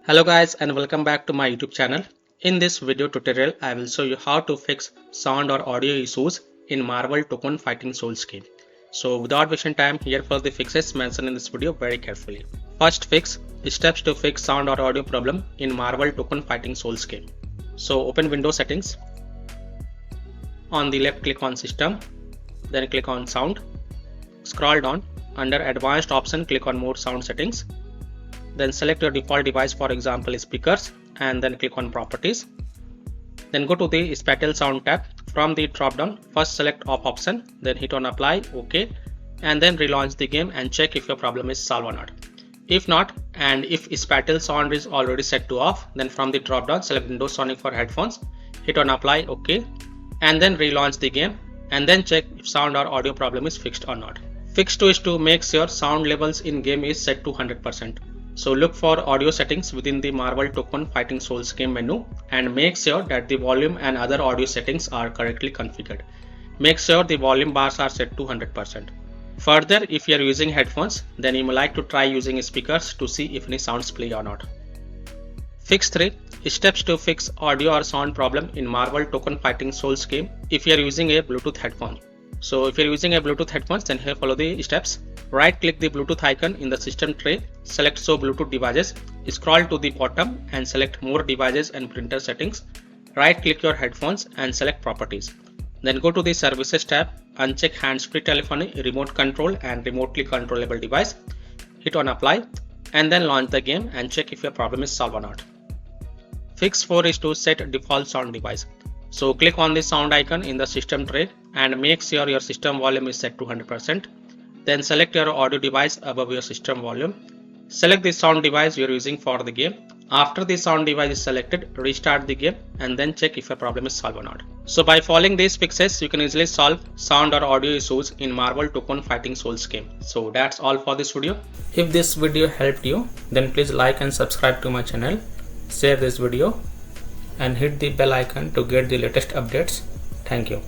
Hello guys and welcome back to my YouTube channel. In this video tutorial I will show you how to fix sound or audio issues in MARVEL Tōkon fighting souls game. So without wasting time, here for the fixes mentioned in this video very carefully. First fix, steps to fix sound or audio problem in MARVEL Tōkon fighting souls game. So open Windows settings. On the left click on system, then click on sound. Scroll down, under advanced option click on more sound settings. Then select your default device, for example speakers, and then click on properties. Then go to the spatial sound tab. From the drop down, first select off option, then hit on apply, OK, and then relaunch the game and check if your problem is solved or not. If not, and if spatial sound is already set to off, then from the drop down select Windows Sonic for headphones, hit on apply, OK, and then relaunch the game and then check if sound or audio problem is fixed or not. Fix 2 is to make sure sound levels in game is set to 100%. So look for audio settings within the MARVEL Tōkon Fighting Souls game menu and make sure that the volume and other audio settings are correctly configured. Make sure the volume bars are set to 100%. Further, if you are using headphones, then you may like to try using speakers to see if any sounds play or not. Fix 3. Steps to fix audio or sound problem in MARVEL Tōkon Fighting Souls game if you are using a Bluetooth headphone. So if you are using a Bluetooth headphones, then here follow the steps. Right click the Bluetooth icon in the system tray, select show Bluetooth devices, scroll to the bottom and select more devices and printer settings. Right click your headphones and select properties. Then go to the services tab, uncheck hands-free telephony, remote control and remotely controllable device. Hit on apply and then launch the game and check if your problem is solved or not. Fix 4 is to set default sound device. So click on the sound icon in the system tray and make sure your system volume is set to 100%. Then select your audio device above your system volume. Select the sound device you are using for the game. After the sound device is selected, restart the game and then check if your problem is solved or not. So by following these fixes, you can easily solve sound or audio issues in MARVEL Tōkon Fighting Souls game. So that's all for this video. If this video helped you, then please like and subscribe to my channel. Share this video and hit the bell icon to get the latest updates. Thank you.